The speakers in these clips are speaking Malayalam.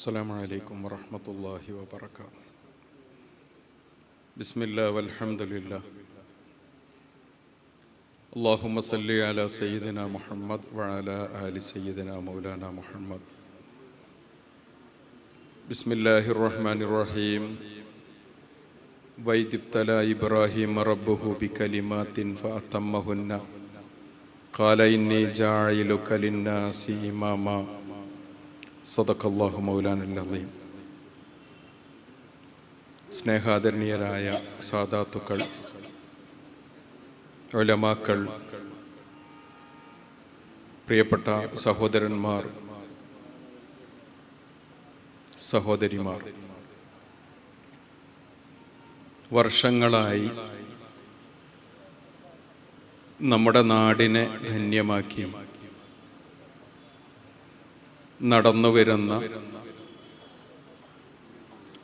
السلام عليكم ورحمة الله وبركاته. بسم الله والحمد لله. اللهم صل على سيدنا محمد وعلى آل سيدنا مولانا محمد. بسم الله الرحمن الرحيم. وإذ ابتلى إبراهيم ربه بكلمات فأتمهن قال إني جاعلك للناس إماما. സദഖല്ലാഹു മൗലാനൽ അളീം. സ്നേഹാദരണീയരായ സാദാത്തുക്കൾ, ഉലമാക്കൾ, പ്രിയപ്പെട്ട സഹോദരന്മാർ, സഹോദരിമാർ, വർഷങ്ങളായി നമ്മുടെ നാടിനെ ധന്യമാക്കി നടന്നുവരുന്ന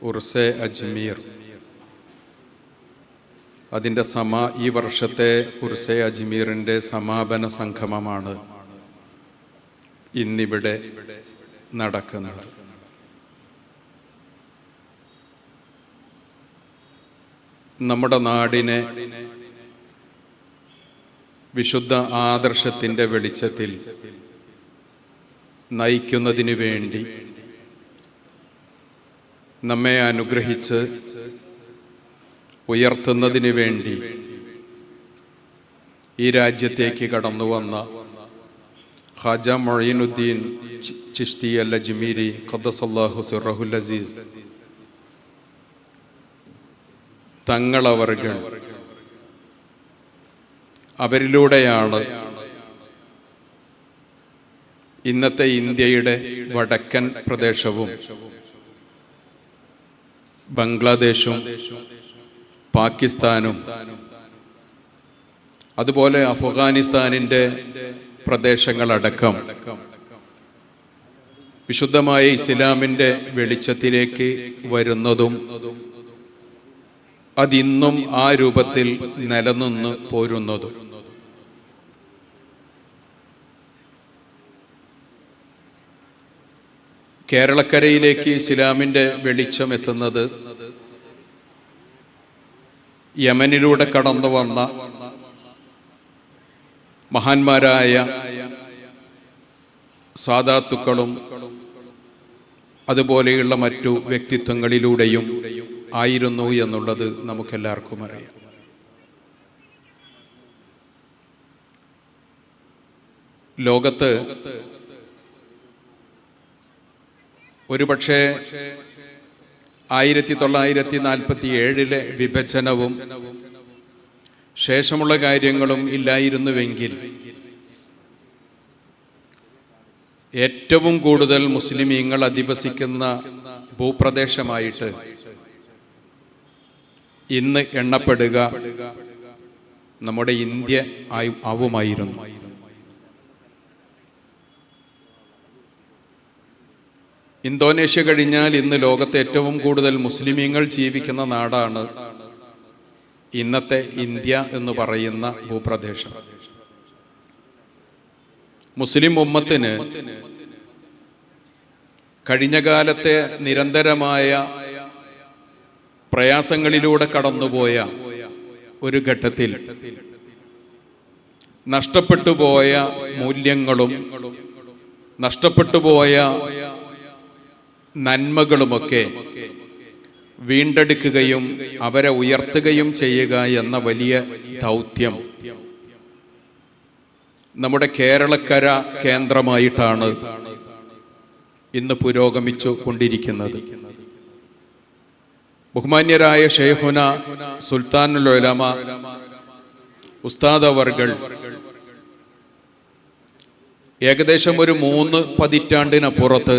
ഉർസെ അജ്മീർ, അതിൻ്റെ ഈ വർഷത്തെ ഉർസെ അജ്മീറിൻ്റെ സമാപന സംഗമമാണ് ഇന്നിവിടെ നടക്കുന്നത്. നമ്മുടെ നാടിനെ വിശുദ്ധ ആദർശത്തിൻ്റെ വെളിച്ചത്തിൽ നയിക്കുന്നതിന് വേണ്ടി നമ്മെ അനുഗ്രഹിച്ച് ഉയർത്തുന്നതിന് വേണ്ടി ഈ രാജ്യത്തേക്ക് കടന്നു വന്ന ഖാജ മൊയ്നുദ്ദീൻ ചിശ്തി അൽ അജ്മീരി ഖദ്ദസല്ലാഹു സിർറഹുൽ അസീസ് തങ്ങളവർകൾ, അവരിലൂടെയാണ് ഇന്നത്തെ ഇന്ത്യയുടെ വടക്കൻ പ്രദേശവും ബംഗ്ലാദേശും പാകിസ്ഥാനും അതുപോലെ അഫ്ഗാനിസ്ഥാനിൻ്റെ പ്രദേശങ്ങളടക്കം വിശുദ്ധമായ ഇസ്ലാമിൻ്റെ വെളിച്ചത്തിലേക്ക് വരുന്നതും അതിന്നും ആ രൂപത്തിൽ നിലനിന്ന് പോരുന്നതും. കേരളക്കരയിലേക്ക് ഇസ്ലാമിൻ്റെ വെളിച്ചം എത്തുന്നത് യമനിലൂടെ കടന്നു വന്ന മഹാന്മാരായ സാദാത്തുക്കളും അതുപോലെയുള്ള മറ്റു വ്യക്തിത്വങ്ങളിലൂടെയും ആയിരുന്നു എന്നുള്ളത് നമുക്കെല്ലാവർക്കും അറിയാം. ലോകത്ത് ഒരുപക്ഷെ 1947 വിഭജനവും ശേഷമുള്ള കാര്യങ്ങളും ഇല്ലായിരുന്നുവെങ്കിൽ ഏറ്റവും കൂടുതൽ മുസ്ലിമീങ്ങൾ അധിവസിക്കുന്ന ഭൂപ്രദേശമായിട്ട് ഇന്ന് എണ്ണപ്പെടുക നമ്മുടെ ഇന്ത്യ ആവുമായിരുന്നു. ഇന്തോനേഷ്യ കഴിഞ്ഞാൽ ഇന്ന് ലോകത്തെ ഏറ്റവും കൂടുതൽ മുസ്ലിമീങ്ങൾ ജീവിക്കുന്ന നാടാണ് ഇന്നത്തെ ഇന്ത്യ എന്ന് പറയുന്ന ഭൂപ്രദേശം. മുസ്ലിം ഉമ്മത്തിന് കഴിഞ്ഞ കാലത്തെ നിരന്തരമായ പ്രയാസങ്ങളിലൂടെ കടന്നുപോയ ഒരു ഘട്ടത്തിൽ നഷ്ടപ്പെട്ടുപോയ മൂല്യങ്ങളും നഷ്ടപ്പെട്ടുപോയ നന്മകളുമൊക്കെ വീണ്ടെടുക്കുകയും അവരെ ഉയർത്തുകയും ചെയ്യുക എന്ന വലിയ ദൗത്യം നമ്മുടെ കേരളക്കര കേന്ദ്രമായിട്ടാണ് ഇന്ന് പുരോഗമിച്ചു കൊണ്ടിരിക്കുന്നത്. ബഹുമാന്യരായ ഷെയ്ഖുന സുൽത്താനുൽ ഉലമ ഉസ്താദ് അവർകൾ ഏകദേശം ഒരു 3 പതിറ്റാണ്ടിനപ്പുറത്ത്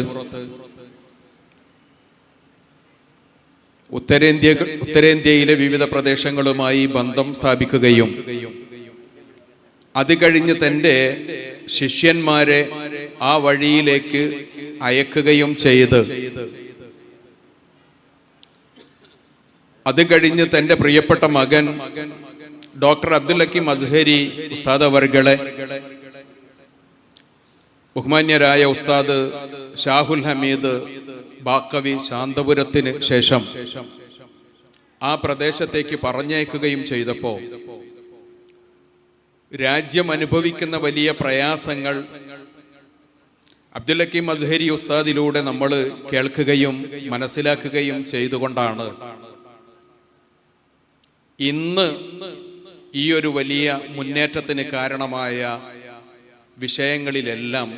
ഉത്തരേന്ത്യയിലെ വിവിധ പ്രദേശങ്ങളുമായി ബന്ധം സ്ഥാപിക്കുകയും അത് കഴിഞ്ഞ് തൻ്റെ ശിഷ്യന്മാരെ ആ വഴിയിലേക്ക് അയക്കുകയും ചെയ്ത് അത് കഴിഞ്ഞ് തൻ്റെ പ്രിയപ്പെട്ട മകൻ ഡോക്ടർ അബ്ദുൽ ഹക്കീം അസ്ഹരി ഉസ്താദ് അവർകളെ ബഹുമാന്യരായ ഉസ്താദ് ഷാഹുൽ ഹമീദ് ബാക്കവി ശാന്തപുരത്തിന് ശേഷം ആ പ്രദേശത്തേക്ക് പറഞ്ഞയക്കുകയും ചെയ്തപ്പോൾ രാജ്യം അനുഭവിക്കുന്ന വലിയ പ്രയാസങ്ങൾ അബ്ദുൽ ഹക്കീം അസ്ഹരി ഉസ്താദിലൂടെ നമ്മൾ കേൾക്കുകയും മനസ്സിലാക്കുകയും ചെയ്തുകൊണ്ടാണ് ഇന്ന് ഈ ഒരു വലിയ മുന്നേറ്റത്തിന് കാരണമായ വിഷയങ്ങളിലെല്ലാം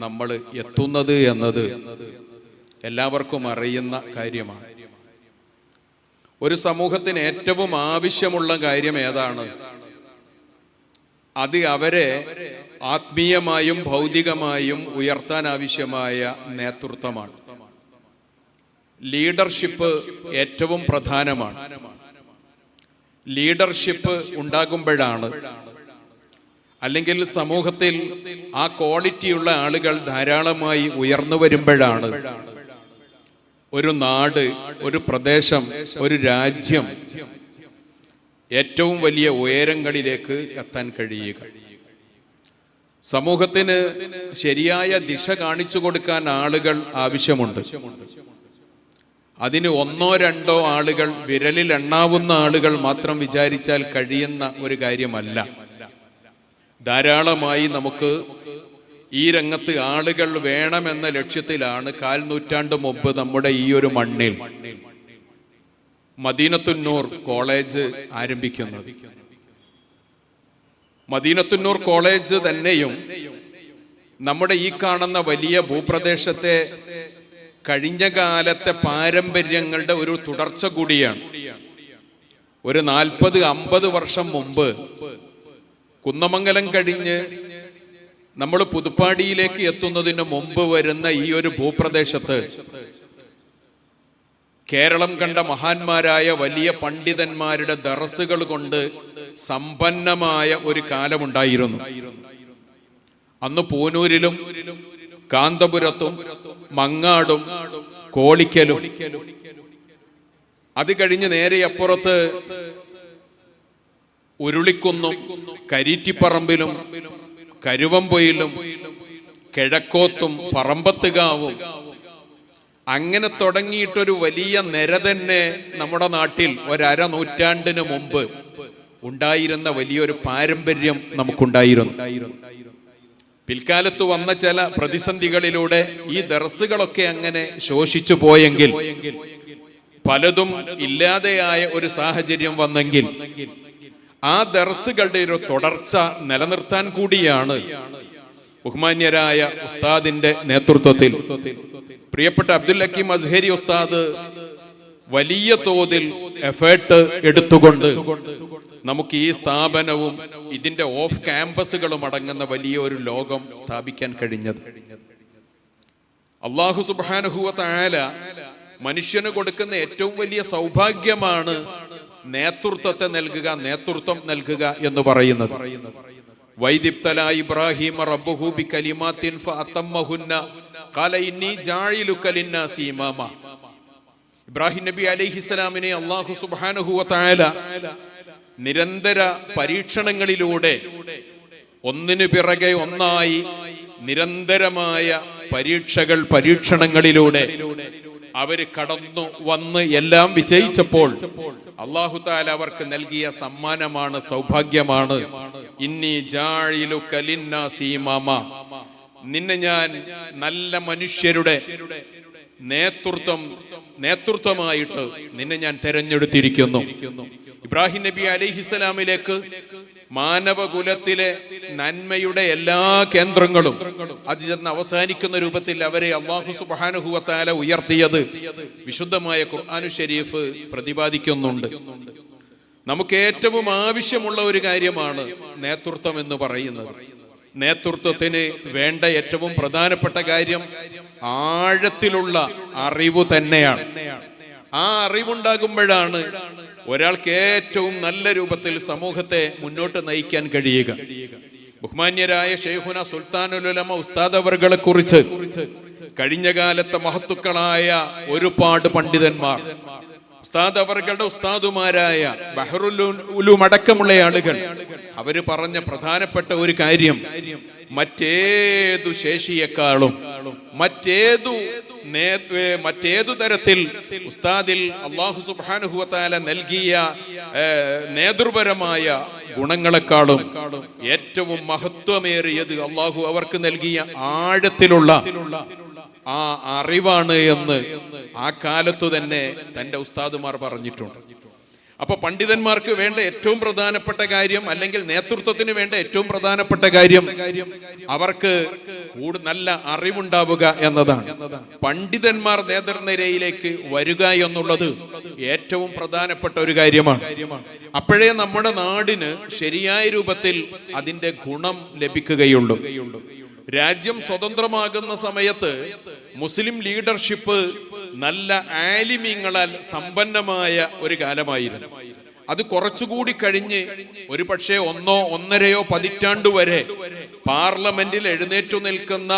നമ്മൾ എത്തുന്നത് എന്നത് എല്ലാവർക്കും അറിയുന്ന കാര്യമാണ്. ഒരു സമൂഹത്തിന് ഏറ്റവും ആവശ്യമുള്ള കാര്യം ഏതാണ്? അത് അവരെ ആത്മീയമായും ഭൗതികമായും ഉയർത്താൻ ആവശ്യമായ നേതൃത്വമാണ്. ലീഡർഷിപ്പ് ഏറ്റവും പ്രധാനമാണ്. ലീഡർഷിപ്പ് ഉണ്ടാകുമ്പോഴാണ്, അല്ലെങ്കിൽ സമൂഹത്തിൽ ആ ക്വാളിറ്റിയുള്ള ആളുകൾ ധാരാളമായി ഉയർന്നു വരുമ്പോഴാണ് ഒരു നാട്, ഒരു പ്രദേശം, ഒരു രാജ്യം ഏറ്റവും വലിയ ഉയരങ്ങളിലേക്ക് എത്താൻ കഴിയുക. സമൂഹത്തിന് ശരിയായ ദിശ കാണിച്ചു കൊടുക്കാൻ ആളുകൾ ആവശ്യമുണ്ട്. അതിന് ഒന്നോ രണ്ടോ ആളുകൾ, വിരലിൽ എണ്ണാവുന്ന ആളുകൾ മാത്രം വിചാരിച്ചാൽ കഴിയുന്ന ഒരു കാര്യമല്ല. ധാരാളമായി നമുക്ക് ഈ രംഗത്ത് ആളുകൾ വേണമെന്ന ലക്ഷ്യത്തിലാണ് 4 നൂറ്റാണ്ട് മുമ്പ് നമ്മുടെ ഈ ഒരു മണ്ണിൽ മദീനത്തുന്നൂർ കോളേജ് ആരംഭിക്കുന്നത്. മദീനത്തുന്നൂർ കോളേജ് തന്നെയും നമ്മുടെ ഈ കാണുന്ന വലിയ ഭൂപ്രദേശത്തെ കഴിഞ്ഞ കാലത്തെ പാരമ്പര്യങ്ങളുടെ ഒരു തുടർച്ച കൂടിയാണ്. ഒരു 40-50 വർഷം മുമ്പ് കുന്നമംഗലം കഴിഞ്ഞ് നമ്മൾ പുതുപ്പാടിയിലേക്ക് എത്തുന്നതിന് മുമ്പ് വരുന്ന ഈ ഒരു ഭൂപ്രദേശത്ത് കേരളം കണ്ട മഹാന്മാരായ വലിയ പണ്ഡിതന്മാരുടെ ദർസുകൾ കൊണ്ട് സമ്പന്നമായ ഒരു കാലമുണ്ടായിരുന്നു. അന്ന് പൂനൂരിലും കാന്തപുരത്തും മങ്ങാടും കോളിക്കലും, അത് കഴിഞ്ഞ് നേരെ അപ്പുറത്ത് ഉരുളിക്കുന്നും കരീറ്റിപ്പറമ്പിലും കരുവമ്പൊയിലും കിഴക്കോത്തും പറമ്പത്തുകാവും അങ്ങനെ തുടങ്ങിയിട്ടൊരു വലിയ നിര തന്നെ നമ്മുടെ നാട്ടിൽ 1/2 നൂറ്റാണ്ടിന് മുമ്പ് ഉണ്ടായിരുന്ന വലിയൊരു പാരമ്പര്യം നമുക്കുണ്ടായിരുന്നു. പിൽക്കാലത്ത് വന്ന ചില പ്രതിസന്ധികളിലൂടെ ഈ ദർസുകളൊക്കെ അങ്ങനെ ശോഷിച്ചു പോയെങ്കിൽ, പലതും ഇല്ലാതെയായ ഒരു സാഹചര്യം വന്നെങ്കിൽ, ആ ദർസുകളുടെ ഒരു തുടർച്ച നിലനിർത്താൻ കൂടിയാണ് ബഹുമാന്യരായ ഉസ്താദിന്റെ നേതൃത്വത്തിൽ പ്രിയപ്പെട്ട അബ്ദുൽ ഹക്കീം അസ്ഹരി ഉസ്താദ് വലിയ തോതിൽ എഫേർട്ട് എടുത്തുകൊണ്ട് നമുക്ക് ഈ സ്ഥാപനവും ഇതിന്റെ ഓഫ് ക്യാമ്പസുകളും അടങ്ങുന്ന വലിയ ഒരു ലോകം സ്ഥാപിക്കാൻ കഴിഞ്ഞത്. അല്ലാഹു സുബ്ഹാനഹു വ തആല മനുഷ്യന് കൊടുക്കുന്ന ഏറ്റവും വലിയ സൗഭാഗ്യമാണ് നേതൃത്വത്തെ നൽകുക, നേതൃത്വം നൽകുക എന്ന് പറയുന്നത്. വൈദിബ്തല ഇബ്രാഹിം റബ്ബുഹു ബികലിമാത്തിൻ ഫഅതമ്മഹുന്ന ഖാല ഇന്നി ജാഇലുക ലിന്നാസി ഇമാമ. ഇബ്രാഹിം നബി അലൈഹിസ്സലാമിനെ അല്ലാഹു സുബ്ഹാനഹു വ തആല നിരന്തര പരീക്ഷണങ്ങളിലൂടെ ഒന്നിനു പിറകെ ഒന്നായി നിരന്തരമായ പരീക്ഷണങ്ങളിലൂടെ അവര് കടന്നു വന്ന് എല്ലാം വിജയിച്ചപ്പോൾ അല്ലാഹു തആല അവർക്ക് നൽകിയ സമ്മാനമാണ്, സൗഭാഗ്യമാണ്. ഇന്നി ജാഇലുക ലിന്നാസി ഇമാമ, നിന്നെ ഞാൻ നല്ല മനുഷ്യരുടെ നേതൃത്വമായിട്ട് നിന്നെ ഞാൻ തെരഞ്ഞെടുത്തിരിക്കുന്നു. ഇബ്രാഹിം നബി അലൈഹിസ്സലാമിലേക്ക് മാനവകുലത്തിലെ നന്മയുടെ എല്ലാ കേന്ദ്രങ്ങളും അത് ചെന്ന് അവസാനിക്കുന്ന രൂപത്തിൽ അവരെ അല്ലാഹു സുബ്ഹാനഹു വ തആല ഉയർത്തിയത് വിശുദ്ധമായ ഖുർആൻ ശരീഫ് പ്രതിപാദിക്കുന്നുണ്ട്. നമുക്ക് ഏറ്റവും ആവശ്യമുള്ള ഒരു കാര്യമാണ് നേതൃത്വം എന്ന് പറയുന്നത്. നേതൃത്വത്തിന് വേണ്ട ഏറ്റവും പ്രധാനപ്പെട്ട കാര്യം ആഴത്തിലുള്ള അറിവ് തന്നെയാണ്. ആ അറിവുണ്ടാകുമ്പോഴാണ് ഒരാൾക്ക് ഏറ്റവും നല്ല രൂപത്തിൽ സമൂഹത്തെ മുന്നോട്ട് നയിക്കാൻ കഴിയുക. ബഹുമാന്യരായ ശൈഖുന സുൽത്താനുൽ ഉലമ ഉസ്താദ് അവറുകളെ കുറിച്ച് കഴിഞ്ഞ കാലത്തെ മഹത്തുക്കളായ ഒരുപാട് പണ്ഡിതന്മാർ, ഉസ്താദ് അവറുകളുടെ ഉസ്താദുമാരായ ബഹറുൽ ഉലൂം അടക്കമുള്ള ആളുകൾ അവര് പറഞ്ഞ പ്രധാനപ്പെട്ട ഒരു കാര്യം, മറ്റേതു ശേഷിയെക്കാളും മറ്റേതു മറ്റേതു തരത്തിൽ ഉസ്താദിൽ അല്ലാഹു സുബ്ഹാനഹു വ തആല നൽകിയ നേതൃപരമായ ഗുണങ്ങളെക്കാളും ഏറ്റവും മഹത്വമേറിയത് അല്ലാഹു അവർക്ക് നൽകിയ ആഴത്തിലുള്ള ആ അറിവാണ് എന്ന് ആ കാലത്തു തന്നെ തന്റെ ഉസ്താദുമാർ പറഞ്ഞിട്ടുണ്ട്. അപ്പൊ പണ്ഡിതന്മാർക്ക് വേണ്ട ഏറ്റവും പ്രധാനപ്പെട്ട കാര്യം, അല്ലെങ്കിൽ നേതൃത്വത്തിന് വേണ്ട ഏറ്റവും പ്രധാനപ്പെട്ട കാര്യം അവർക്ക് നല്ല അറിവുണ്ടാവുക എന്നതാണ്. പണ്ഡിതന്മാർ നേതൃനിരയിലേക്ക് വരിക എന്നുള്ളത് ഏറ്റവും പ്രധാനപ്പെട്ട ഒരു കാര്യമാണ്. അപ്പോഴേ നമ്മുടെ നാടിന് ശരിയായ രൂപത്തിൽ അതിന്റെ ഗുണം ലഭിക്കുകയുള്ളൂ. രാജ്യം സ്വതന്ത്രമാകുന്ന സമയത്ത് മുസ്ലിം ലീഡർഷിപ്പ് നല്ല ആലിമീങ്ങളാൽ സമ്പന്നമായ ഒരു കാലമായിരുന്നു. അത് കുറച്ചുകൂടി കഴിഞ്ഞ് ഒരു പക്ഷേ 1-1.5 പതിറ്റാണ്ട് വരെ പാർലമെന്റിൽ എഴുന്നേറ്റു നിൽക്കുന്ന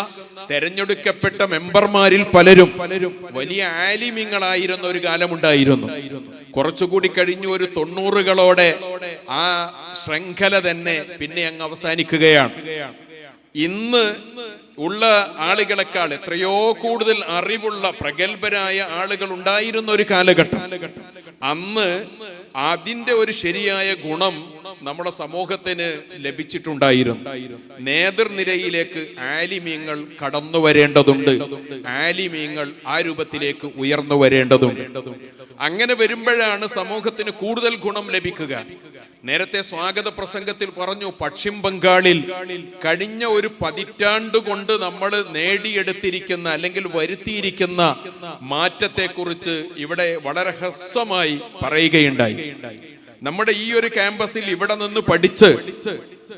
തെരഞ്ഞെടുക്കപ്പെട്ട മെമ്പർമാരിൽ പലരും വലിയ ആലിമീങ്ങളായിരുന്ന ഒരു കാലമുണ്ടായിരുന്നു. കുറച്ചുകൂടി കഴിഞ്ഞു ഒരു 90കളോടെ ആ ശൃംഖല തന്നെ പിന്നെ അങ്ങ് അവസാനിക്കുകയാണ്. ഇന്ന് ഉള്ള ആളുകളെക്കാൾ എത്രയോ കൂടുതൽ അറിവുള്ള പ്രഗത്ഭരായ ആളുകൾ ഉണ്ടായിരുന്ന ഒരു കാലഘട്ടം. അന്ന് അതിന്റെ ഒരു ശരിയായ ഗുണം നമ്മുടെ സമൂഹത്തിന് ലഭിച്ചിട്ടുണ്ടായിരുന്നു. നേതൃനിരയിലേക്ക് ആലിമീങ്ങൾ കടന്നു വരേണ്ടതുണ്ട്. ആലിമീങ്ങൾ ആ രൂപത്തിലേക്ക് ഉയർന്നു വരേണ്ടതുണ്ട്. അങ്ങനെ വരുമ്പോഴാണ് സമൂഹത്തിന് കൂടുതൽ ഗുണം ലഭിക്കുക. നേരത്തെ സ്വാഗത പ്രസംഗത്തിൽ പറഞ്ഞു, പശ്ചിമ ബംഗാളിൽ കഴിഞ്ഞ ഒരു പതിറ്റാണ്ട് കൊണ്ട് നമ്മൾ നേടിയെടുത്തിരിക്കുന്ന അല്ലെങ്കിൽ വരുത്തിയിരിക്കുന്ന മാറ്റത്തെക്കുറിച്ച് ഇവിടെ വളരെ ഹ്രസ്വമായി പറയുകയുണ്ടായി. നമ്മുടെ ഈ ഒരു ക്യാമ്പസിൽ ഇവിടെ നിന്ന് പഠിച്ച്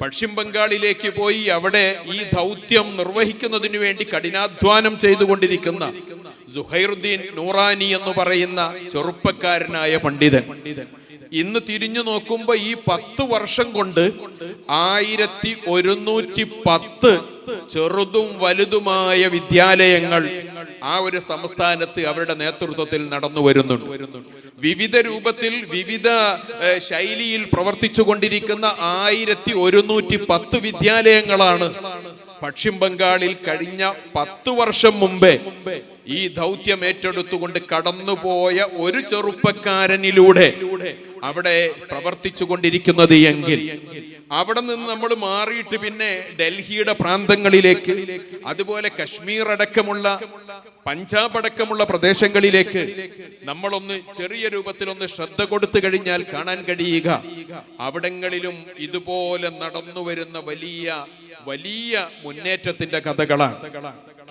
പശ്ചിമ ബംഗാളിലേക്ക് പോയി അവിടെ ഈ ദൗത്യം നിർവഹിക്കുന്നതിനു വേണ്ടി കഠിനാധ്വാനം ചെയ്തുകൊണ്ടിരിക്കുന്ന സുഹൈറുദ്ദീൻ നൂറാനി എന്ന് പറയുന്ന ചെറുപ്പക്കാരനായ പണ്ഡിതൻ ഇന്ന് തിരിഞ്ഞു നോക്കുമ്പോ ഈ 10 വർഷം കൊണ്ട് 1110 ചെറുതും വലുതുമായ വിദ്യാലയങ്ങൾ ആ ഒരു സംസ്ഥാനത്ത് അവരുടെ നേതൃത്വത്തിൽ നടന്നു വരുന്നുണ്ട്. വിവിധ രൂപത്തിൽ വിവിധ ശൈലിയിൽ പ്രവർത്തിച്ചു കൊണ്ടിരിക്കുന്ന 1110 വിദ്യാലയങ്ങളാണ് പശ്ചിമ ബംഗാളിൽ കഴിഞ്ഞ 10 വർഷം മുമ്പേ ഈ ദൗത്യം ഏറ്റെടുത്തുകൊണ്ട് കടന്നുപോയ ഒരു ചെറുപ്പക്കാരനിലൂടെ അവിടെ പ്രവർത്തിച്ചു കൊണ്ടിരിക്കുന്നത് എങ്കിൽ അവിടെ നിന്ന് നമ്മൾ മാറിയിട്ട് പിന്നെ ഡൽഹിയുടെ പ്രാന്തങ്ങളിലേക്ക്, അതുപോലെ കശ്മീർ അടക്കമുള്ള പഞ്ചാബ് അടക്കമുള്ള പ്രദേശങ്ങളിലേക്ക് നമ്മളൊന്ന് ചെറിയ രൂപത്തിലൊന്ന് ശ്രദ്ധ കൊടുത്തു കഴിഞ്ഞാൽ കാണാൻ കഴിയുക അവിടങ്ങളിലും ഇതുപോലെ നടന്നു വരുന്ന വലിയ വലിയ മുന്നേറ്റത്തിന്റെ കഥകളാണ്.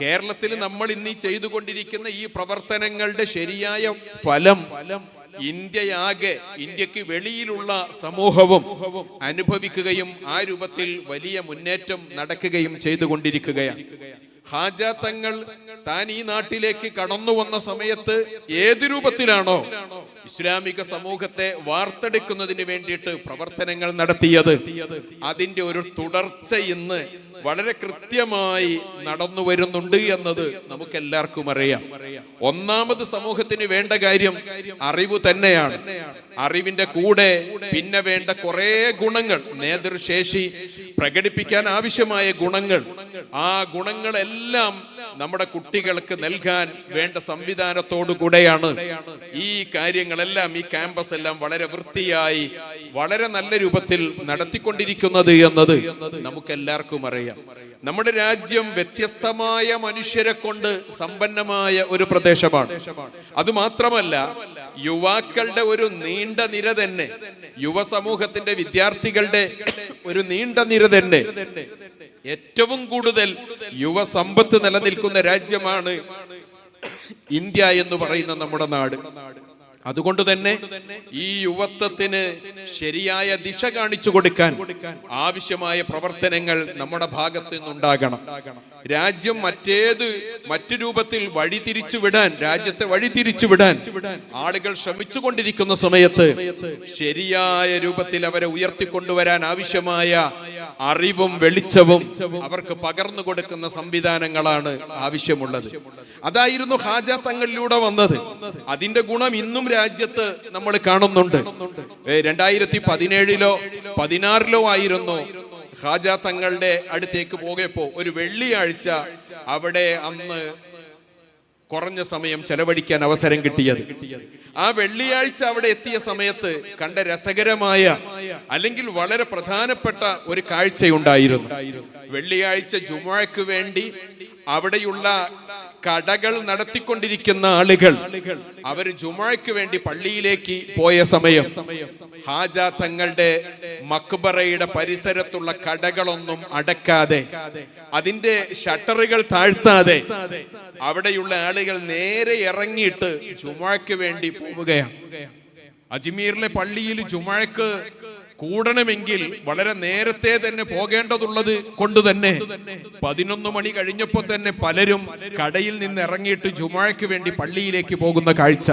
കേരളത്തിൽ നമ്മൾ ഇന്ന് ചെയ്തുകൊണ്ടിരിക്കുന്ന ഈ പ്രവർത്തനങ്ങളുടെ ശരിയായ ഫലം ഇന്ത്യക്ക് വെളിയിലുള്ള സമൂഹവും അനുഭവിക്കുകയും ആ രൂപത്തിൽ വലിയ മുന്നേറ്റം നടക്കുകയും ചെയ്തുകൊണ്ടിരിക്കുകയാണ്. ഹാജ തങ്ങൾ താൻ ഈ നാട്ടിലേക്ക് കടന്നു വന്ന സമയത്ത് ഏത് രൂപത്തിലാണോ ഇസ്ലാമിക സമൂഹത്തെ വാർത്തെടുക്കുന്നതിന് വേണ്ടിയിട്ട് പ്രവർത്തനങ്ങൾ നടത്തിയത്, അതിന്റെ ഒരു തുടർച്ച ഇന്ന് വളരെ കൃത്യമായി നടന്നു വരുന്നുണ്ട് എന്നത് നമുക്കെല്ലാവർക്കും അറിയാം. ഒന്നാമത് സമൂഹത്തിന് വേണ്ട കാര്യം അറിവ് തന്നെയാണ്. അറിവിന്റെ കൂടെ പിന്നെ വേണ്ട കുറെ ഗുണങ്ങൾ, നേതൃശേഷി പ്രകടിപ്പിക്കാൻ ആവശ്യമായ ഗുണങ്ങൾ, ആ ഗുണങ്ങളെല്ലാം നമ്മുടെ കുട്ടികൾക്ക് നൽകാൻ വേണ്ട സംവിധാനത്തോടു കൂടെയാണ് ഈ കാര്യങ്ങളെല്ലാം, ഈ ക്യാമ്പസ് എല്ലാം വളരെ വൃത്തിയായി വളരെ നല്ല രൂപത്തിൽ നടത്തിക്കൊണ്ടിരിക്കുന്നത് എന്നത് നമുക്കെല്ലാവർക്കും അറിയാം. നമ്മുടെ രാജ്യം വ്യത്യസ്തമായ മനുഷ്യരെ കൊണ്ട് സമ്പന്നമായ ഒരു പ്രദേശമാണ്. അതുമാത്രമല്ല, യുവാക്കളുടെ ഒരു നീണ്ട നിര തന്നെ, യുവസമൂഹത്തിന്റെ വിദ്യാർത്ഥികളുടെ ഒരു നീണ്ട നിര തന്നെ, ഏറ്റവും കൂടുതൽ യുവസമ്പത്ത് നിലനിൽക്കുന്ന രാജ്യമാണ് ഇന്ത്യ എന്ന് പറയുന്ന നമ്മുടെ നാട്. അതുകൊണ്ട് തന്നെ ഈ യുവത്വത്തിന് ശരിയായ ദിശ കാണിച്ചു കൊടുക്കാൻ ആവശ്യമായ പ്രവർത്തനങ്ങൾ നമ്മുടെ ഭാഗത്ത് നിന്നുണ്ടാകണം. രാജ്യം മറ്റു രൂപത്തിൽ രാജ്യത്തെ വഴിതിരിച്ചുവിടാൻ ആളുകൾ ശ്രമിച്ചുകൊണ്ടിരിക്കുന്ന സമയത്ത് ശരിയായ രൂപത്തിൽ അവരെ ഉയർത്തിക്കൊണ്ടുവരാൻ ആവശ്യമായ അറിവും വെളിച്ചവും അവർക്ക് പകർന്നു കൊടുക്കുന്ന സംവിധാനങ്ങളാണ് ആവശ്യമുള്ളത്. അതായിരുന്നു ഹാജ തങ്ങളിലൂടെ വന്നത്. അതിന്റെ ഗുണം ഇന്നും രാജ്യത്ത് നമ്മൾ കാണുന്നുണ്ട്. 2017-ലോ 2016-ലോ ആയിരുന്നു ഹാജ തങ്ങളുടെ അടുത്തേക്ക് പോയപ്പോ ഒരു വെള്ളിയാഴ്ച അവിടെ അന്ന് കുറഞ്ഞ സമയം ചെലവഴിക്കാൻ അവസരം കിട്ടിയത്. ആ വെള്ളിയാഴ്ച അവിടെ എത്തിയ സമയത്ത് കണ്ട രസകരമായ അല്ലെങ്കിൽ വളരെ പ്രധാനപ്പെട്ട ഒരു കാഴ്ചയുണ്ടായിരുന്നു. വെള്ളിയാഴ്ച ജുമുഅക്ക് വേണ്ടി അവിടെയുള്ള കടകൾ നടത്തിക്കൊണ്ടിരിക്കുന്ന ആളുകൾ അവർ ജുമുഅക്ക് വേണ്ടി പള്ളിയിലേക്ക് പോയ സമയം ഹാജ തങ്ങളുടെ മക്ബറയുടെ പരിസരത്തുള്ള കടകളൊന്നും അടക്കാതെ, അതിന്റെ ഷട്ടറുകൾ താഴ്ത്താതെ അവിടെയുള്ള ആളുകൾ നേരെ ഇറങ്ങിയിട്ട് ജുമുഅക്ക് വേണ്ടി പോവുകയാണ്. അജ്മീറിലെ പള്ളിയിൽ ജുമുഅക്ക് കൂടണമെങ്കിൽ വളരെ നേരത്തെ തന്നെ പോകേണ്ടതുള്ളത് കൊണ്ട് തന്നെ 11 മണി കഴിഞ്ഞപ്പോ തന്നെ പലരും കടയിൽ നിന്ന് ഇറങ്ങിയിട്ട് ജുമുഅക്ക് വേണ്ടി പള്ളിയിലേക്ക് പോകുന്ന കാഴ്ച.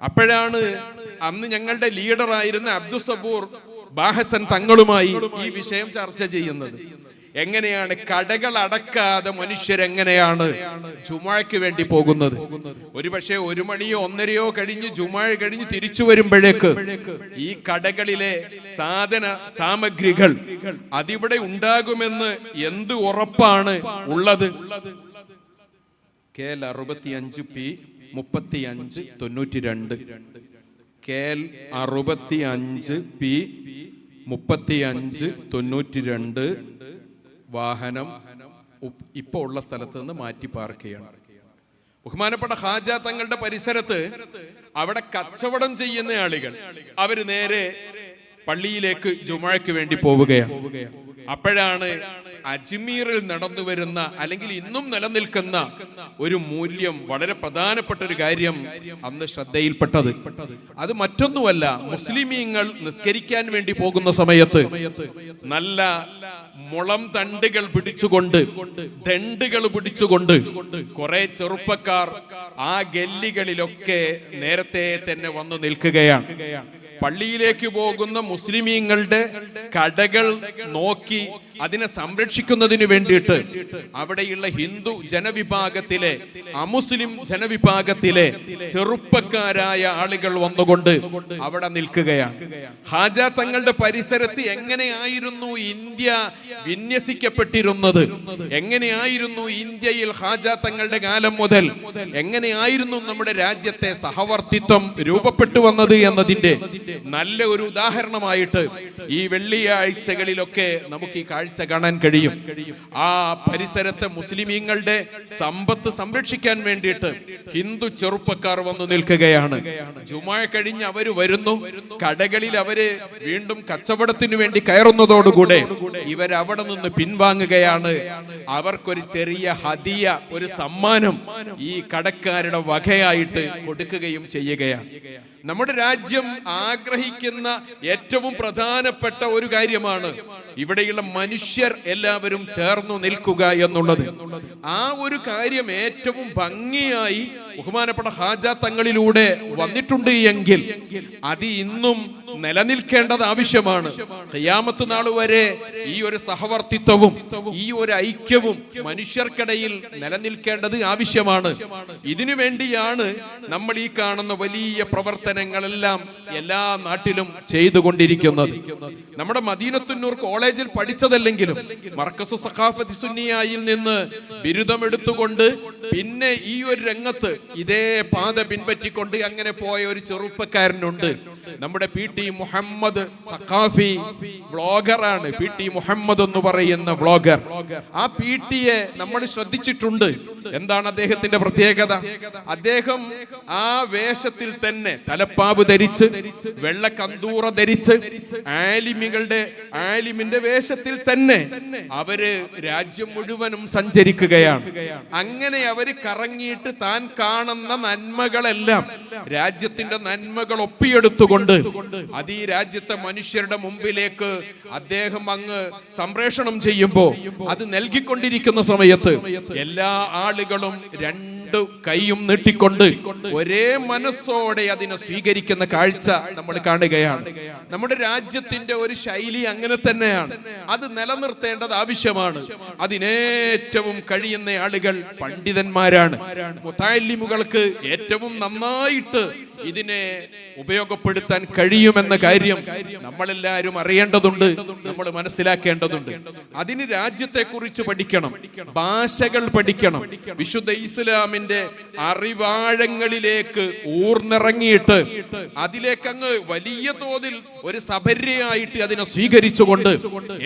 അപ്പോഴാണ് അന്ന് ഞങ്ങളുടെ ലീഡറായിരുന്ന അബ്ദുൽ സബൂർ ബാഹസൻ തങ്ങളുമായി ഈ വിഷയം ചർച്ച ചെയ്യുന്നത്. എങ്ങനെയാണ് കടകൾ അടക്കാതെ മനുഷ്യരെങ്ങനെയാണ് ജുമുഅക്ക് വേണ്ടി പോകുന്നത്? ഒരുപക്ഷെ 1 മണിയോ 1:30യോ കഴിഞ്ഞ് ജുമുഅ കഴിഞ്ഞ് തിരിച്ചു വരുമ്പോഴേക്ക് ഈ കടകളിലെ സാമഗ്രികൾ അതിവിടെ ഉണ്ടാകുമെന്ന് എന്ത് ഉറപ്പാണ് ഉള്ളത്? KL 65P 3592 KL 65P 3592 വാഹനം ഇപ്പോൾ ഉള്ള സ്ഥലത്ത് നിന്ന് മാറ്റി പാർക്ക് ചെയ്യണം. ബഹുമാനപ്പെട്ട ഹാജ തങ്ങളുടെ പരിസരത്ത് അവിടെ കച്ചവടം ചെയ്യുന്ന ആളുകൾ അവര് നേരെ പള്ളിയിലേക്ക് ജുമുഅക്ക് വേണ്ടി പോവുകയാണ്. അപ്പോഴാണ് അജ്മീറിൽ നടന്നു വരുന്ന അല്ലെങ്കിൽ ഇന്നും നിലനിൽക്കുന്ന ഒരു മൂല്യം, വളരെ പ്രധാനപ്പെട്ട ഒരു കാര്യം അന്ന് ശ്രദ്ധയിൽപ്പെട്ടത്. അത് മറ്റൊന്നുമല്ല, മുസ്ലിമീങ്ങൾ നിസ്കരിക്കാൻ വേണ്ടി പോകുന്ന സമയത്ത് നല്ല മുളം തണ്ടുകൾ പിടിച്ചുകൊണ്ട്, ദണ്ടുകൾ പിടിച്ചുകൊണ്ട് കുറെ ചെറുപ്പക്കാർ ആ ഗല്ലികളിലൊക്കെ നേരത്തെ തന്നെ വന്നു നിൽക്കുകയാണ്. പള്ളിയിലേക്ക് പോകുന്ന മുസ്ലിമീങ്ങളുടെ കടകൾ നോക്കി അതിനെ സംരക്ഷിക്കുന്നതിന് വേണ്ടിയിട്ട് അവിടെയുള്ള ഹിന്ദു ജനവിഭാഗത്തിലെ, അമുസ്ലിം ജനവിഭാഗത്തിലെ ചെറുപ്പക്കാരായ ആളുകൾ വന്നുകൊണ്ട് അവിടെ നിൽക്കുകയാണ്. ഹാജ തങ്ങളുടെ പരിസരത്ത് എങ്ങനെയായിരുന്നു ഇന്ത്യ വിന്യസിക്കപ്പെട്ടിരുന്നത്, എങ്ങനെയായിരുന്നു ഇന്ത്യയിൽ ഹാജ തങ്ങളുടെ കാലം മുതൽ എങ്ങനെയായിരുന്നു നമ്മുടെ രാജ്യത്തെ സഹവർത്തിത്വം രൂപപ്പെട്ടു വന്നത് എന്നതിന്റെ നല്ല ഒരു ഉദാഹരണമായിട്ട് ഈ വെള്ളിയാഴ്ചകളിലൊക്കെ നമുക്ക് ഈ കാഴ്ച കാണാൻ കഴിയും. ആ പരിസരത്തെ മുസ്ലിമീങ്ങളുടെ സമ്പത്ത് സംരക്ഷിക്കാൻ വേണ്ടിയിട്ട് ഹിന്ദു ചെറുപ്പക്കാർ വന്നു നിൽക്കുകയാണ്. ജുമുഅ കഴിഞ്ഞ് അവര് വരുന്നു, കടകളിൽ അവര് വീണ്ടും കച്ചവടത്തിന് വേണ്ടി കയറുന്നതോടുകൂടെ ഇവരവിടെ നിന്ന് പിൻവാങ്ങുകയാണ്. അവർക്കൊരു ചെറിയ ഹദിയ, ഒരു സമ്മാനം ഈ കടക്കാരുടെ വകയായിട്ട് കൊടുക്കുകയും ചെയ്യുകയാണ്. നമ്മുടെ രാജ്യം ആഗ്രഹിക്കുന്ന ഏറ്റവും പ്രധാനപ്പെട്ട ഒരു കാര്യമാണ് ഇവിടെയുള്ള മനുഷ്യർ എല്ലാവരും ചേർന്നു നിൽക്കുക എന്നുള്ളത്. ആ ഒരു കാര്യം ഏറ്റവും ഭംഗിയായി ബഹുമാനപ്പെട്ട ഹാജ തങ്ങളിലൂടെ വന്നിട്ടുണ്ട് എങ്കിൽ അത് ഇന്നും നിലനിൽക്കേണ്ടത് ആവശ്യമാണ്. ഖിയാമത്ത് നാൾ വരെ ഈ ഒരു സഹവർത്തിത്വവും ഈ ഒരു ഐക്യവും മനുഷ്യർക്കിടയിൽ നിലനിൽക്കേണ്ടത് ആവശ്യമാണ്. ഇതിനു വേണ്ടിയാണ് നമ്മൾ ഈ കാണുന്ന വലിയ പ്രവർത്തനങ്ങളെല്ലാം എല്ലാ നാട്ടിലും ചെയ്തുകൊണ്ടിരിക്കുന്നത്. നമ്മുടെ മദീനത്തുന്നൂർ കോളേജിൽ പഠിച്ചതല്ലെങ്കിലും മർക്കസു സഖാഫത്തി സുന്നിയായിൽ നിന്ന് ബിരുദം എടുത്തുകൊണ്ട് പിന്നെ ഈ ഒരു രംഗത്ത് ഇതേ പാത പിൻപറ്റിക്കൊണ്ട് അങ്ങനെ പോയ ഒരു ചെറുപ്പക്കാരനുണ്ട്. നമ്മുടെ PT മുഹമ്മദ് സഖാഫി വ്ളോഗറാണ്. PT മുഹമ്മദ് എന്ന് പറയുന്ന വ്ളോഗർ. ആ PTയെ നമ്മൾ ശ്രദ്ധിച്ചിട്ടുണ്ട്. എന്താണ് അദ്ദേഹത്തിന്റെ പ്രത്യേകത? അദ്ദേഹം ആ വേഷത്തിൽ തന്നെ തലപ്പാവ് ധരിച്ച്, വെള്ള കന്തൂറ ധരിച്ച്, ആലിമിന്റെ വേഷത്തിൽ തന്നെ അവര് രാജ്യം മുഴുവനും സഞ്ചരിക്കുകയാണ്. അങ്ങനെ അവര് കറങ്ങിയിട്ട് താൻ കാണുന്ന നന്മകളെല്ലാം, രാജ്യത്തിന്റെ നന്മകൾ ഒപ്പിയെടുത്തുകൊണ്ട് അത് ഈ രാജ്യത്തെ മനുഷ്യരുടെ മുമ്പിലേക്ക് അദ്ദേഹം അങ്ങ് സംപ്രേഷണം ചെയ്യുമ്പോ, അത് നൽകിക്കൊണ്ടിരിക്കുന്ന സമയത്ത് എല്ലാ ആളുകളും രണ്ട് കൈയും നീട്ടിക്കൊണ്ട് ഒരേ മനസ്സോടെ അതിനെ സ്വീകരിക്കുന്ന കാഴ്ച നമ്മൾ കാണുകയാണ്. നമ്മുടെ രാജ്യത്തിന്റെ ഒരു ശൈലി അങ്ങനെ തന്നെയാണ്. അത് നിലനിർത്തേണ്ടത് ആവശ്യമാണ്. അതിനേറ്റവും കഴിയുന്ന ആളുകൾ പണ്ഡിതന്മാരാണ്. മുതഅല്ലിമുകൾക്ക് ഏറ്റവും നന്നായിട്ട് ഇതിനെ ഉപയോഗപ്പെടുത്താൻ കഴിയുമെന്ന കാര്യം നമ്മളെല്ലാവരും അറിയേണ്ടതുണ്ട്, നമ്മൾ മനസ്സിലാക്കേണ്ടതുണ്ട്. അതിന് രാജ്യത്തെ കുറിച്ച് പഠിക്കണം, ഭാഷകൾ പഠിക്കണം. വിശുദ്ധ ഇസ്ലാമിക ഇസ്ലാമിന്റെ അറിവാഴങ്ങളിലേക്ക് ഊർന്നിറങ്ങിയിട്ട് അതിലേക്ക് അങ്ങ് വലിയ തോതിൽ ഒരു സബര്യയായിട്ട് അതിനെ സ്വീകരിച്ചുകൊണ്ട്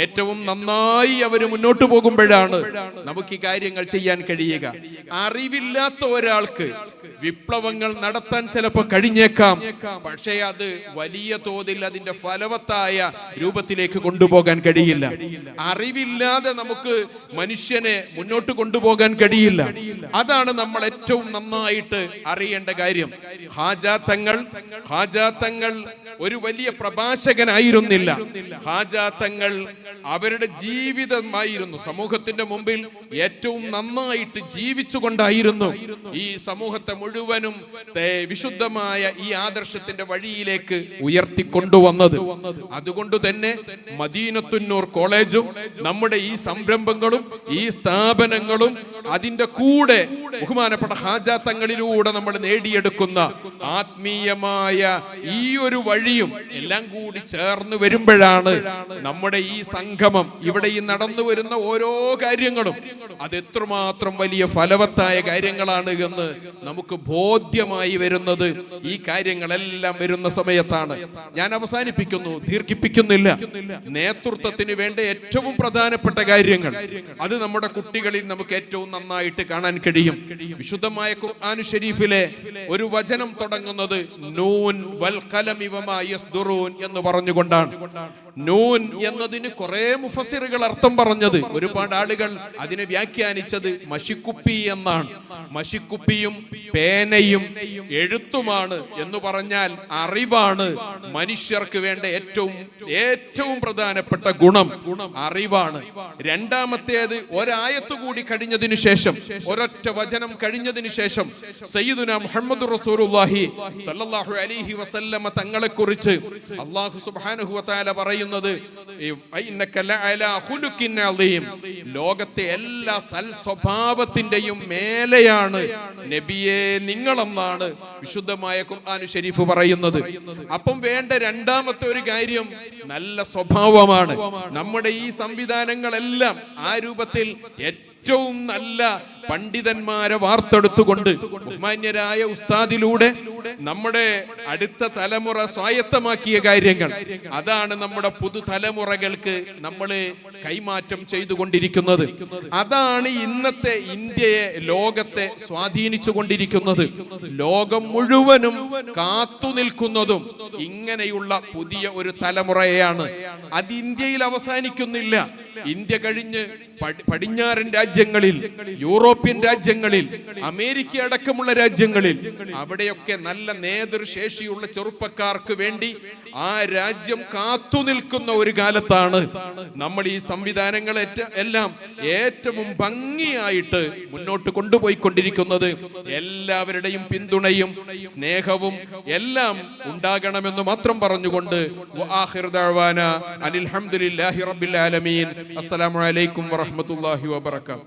ഏറ്റവും നന്നായി അവര് മുന്നോട്ട് പോകുമ്പോഴാണ് നമുക്ക് ഈ കാര്യങ്ങൾ ചെയ്യാൻ കഴിയുക. അറിവില്ലാത്ത ഒരാൾക്ക് വിപ്ലവങ്ങൾ നടത്താൻ ചിലപ്പോൾ കഴിഞ്ഞേക്കാം, പക്ഷേ അത് വലിയ തോതിൽ അതിന്റെ ഫലവത്തായ രൂപത്തിലേക്ക് കൊണ്ടുപോകാൻ കഴിയില്ല. അറിവില്ലാതെ നമുക്ക് മനുഷ്യനെ മുന്നോട്ട് കൊണ്ടുപോകാൻ കഴിയില്ല. അതാണ് നമ്മൾ ഏറ്റവും നന്നായിട്ട് അറിയേണ്ട കാര്യം. ഖാജാ തങ്ങൾ ഒരു വലിയ പ്രഭാഷകനായിരുന്നില്ല. ഖാജാ തങ്ങൾ അവരുടെ ജീവിതമായിരുന്നു. സമൂഹത്തിന്റെ മുമ്പിൽ ഏറ്റവും നന്നായിട്ട് ജീവിച്ചുകൊണ്ടായിരുന്നു ഈ സമൂഹത്തെ മുഴുവനും വിശുദ്ധമായ ഈ ആദർശത്തിന്റെ വഴിയിലേക്ക് ഉയർത്തിക്കൊണ്ടുവന്നത്. അതുകൊണ്ട് തന്നെ മദീനത്തുന്നൂർ കോളേജും നമ്മുടെ ഈ സംരംഭങ്ങളും ഈ സ്ഥാപനങ്ങളും അതിന്റെ കൂടെ ബഹുമാനപ്പെട്ട ഖാജാ തങ്ങളിലൂടെ നമ്മൾ നേടിയെടുക്കുന്ന ആത്മീയമായ ഈ ഒരു വഴിയും എല്ലാം കൂടി ചേർന്ന് വരുമ്പോഴാണ് നമ്മുടെ ഈ സംഗമം, ഇവിടെ ഈ നടന്നു വരുന്ന ഓരോ കാര്യങ്ങളും അത് എത്രമാത്രം വലിയ ഫലവത്തായ കാര്യങ്ങളാണ് എന്ന് നമുക്ക് ബോധ്യമായി വരുന്നത്. ഈ കാര്യങ്ങളെല്ലാം വരുന്ന സമയത്താണ്. ഞാൻ അവസാനിപ്പിക്കുന്നു, ദീർഘിപ്പിക്കുന്നില്ല. നേതൃത്വത്തിന് വേണ്ട ഏറ്റവും പ്രധാനപ്പെട്ട കാര്യങ്ങൾ അത് നമ്മുടെ കുട്ടികളിൽ നമുക്ക് ഏറ്റവും നന്നായിട്ട് കാണാൻ കഴിയും. വിശുദ്ധമായ ഖുർആൻ ശരീഫിലെ ഒരു വചനം തുടങ്ങുന്നത് നൂൻ വൽ ഖലമി വമാ യസ്ദുറൂൻ എന്ന് പറഞ്ഞുകൊണ്ടാണ്. നൂൻ എന്നതിന് കുറെ മുഫസ്സിറുകൾ അർത്ഥം പറഞ്ഞത്, ഒരുപാട് ആളുകൾ അതിനെ വ്യാഖ്യാനിച്ചത് മഷിക്കുപ്പി എന്നാണ്. മഷിക്കുപ്പിയും പേനയും എഴുത്തുമാണ് എന്ന് പറഞ്ഞാൽ അറിവാണ്. മനുഷ്യർക്ക് വേണ്ട ഏറ്റവും പ്രധാനപ്പെട്ട ഗുണം അറിവാണ്. രണ്ടാമത്തേത് ഒരായത്ത് കൂടി കഴിഞ്ഞതിനു ശേഷം, ഒരൊറ്റ വചനം കഴിഞ്ഞതിനു ശേഷം സയ്യിദുനാ മുഹമ്മദ് റസൂലുള്ളാഹി സ്വല്ലല്ലാഹു അലൈഹി വസല്ലമ തങ്ങളെ കുറിച്ച് അല്ലാഹു സുബ്ഹാനഹു വ തആല പറയുന്നത് ലോകത്തെ എല്ലാ സൽ സ്വഭാവത്തിന്റെയും മേലെയാണ് നബിയെ നിങ്ങളെന്നാണ് വിശുദ്ധമായ ഖുർആൻ ശരീഫ് പറയുന്നത്. അപ്പം വേണ്ട രണ്ടാമത്തെ ഒരു കാര്യം നല്ല സ്വഭാവമാണ്. നമ്മുടെ ഈ സംവിധാനങ്ങളെല്ലാം ആ രൂപത്തിൽ ഏറ്റവും നല്ല പണ്ഡിതന്മാരെ വാർത്തെടുത്തുകൊണ്ട് ബഹുമാന്യരായ ഉസ്താദിലൂടെ നമ്മുടെ അടുത്ത തലമുറ സ്വായത്തമാക്കിയ കാര്യങ്ങൾ അതാണ് നമ്മുടെ പുതുതലമുറകൾക്ക് നമ്മൾ കൈമാറ്റം ചെയ്തുകൊണ്ടിരിക്കുന്നത്. അതാണ് ഇന്നത്തെ ഇന്ത്യയെ, ലോകത്തെ സ്വാധീനിച്ചു കൊണ്ടിരിക്കുന്നത്. ലോകം മുഴുവനും കാത്തു നിൽക്കുന്നതും ഇങ്ങനെയുള്ള പുതിയ ഒരു തലമുറയെയാണ്. അത് ഇന്ത്യയിൽ അവസാനിക്കുന്നില്ല. ഇന്ത്യ കഴിഞ്ഞ് പടിഞ്ഞാറൻ രാജ്യങ്ങളിൽ, യൂറോപ്യൻ രാജ്യങ്ങളിൽ, അമേരിക്ക അടക്കമുള്ള രാജ്യങ്ങളിൽ അവിടെയൊക്കെ നല്ല നേതൃശേഷിയുള്ള ചെറുപ്പക്കാർക്ക് വേണ്ടി ആ രാജ്യം കാത്തു നിൽക്കുന്ന ഒരു കാലത്താണ് നമ്മൾ ഈ സംവിധാനങ്ങൾ എല്ലാം ഏറ്റവും ഭംഗിയായിട്ട് മുന്നോട്ട് കൊണ്ടുപോയിക്കൊണ്ടിരിക്കുന്നത്. എല്ലാവരുടെയും പിന്തുണയും സ്നേഹവും എല്ലാം ഉണ്ടാകണമെന്ന് മാത്രം പറഞ്ഞുകൊണ്ട് വആഖിറു ദഅവാന അനിൽ ഹംദുലില്ലാഹി റബ്ബിൽ ആലമീൻ. അസ്സലാമു അലൈക്കും വറഹ്മത്തുള്ളാഹി വബറകാതുഹു.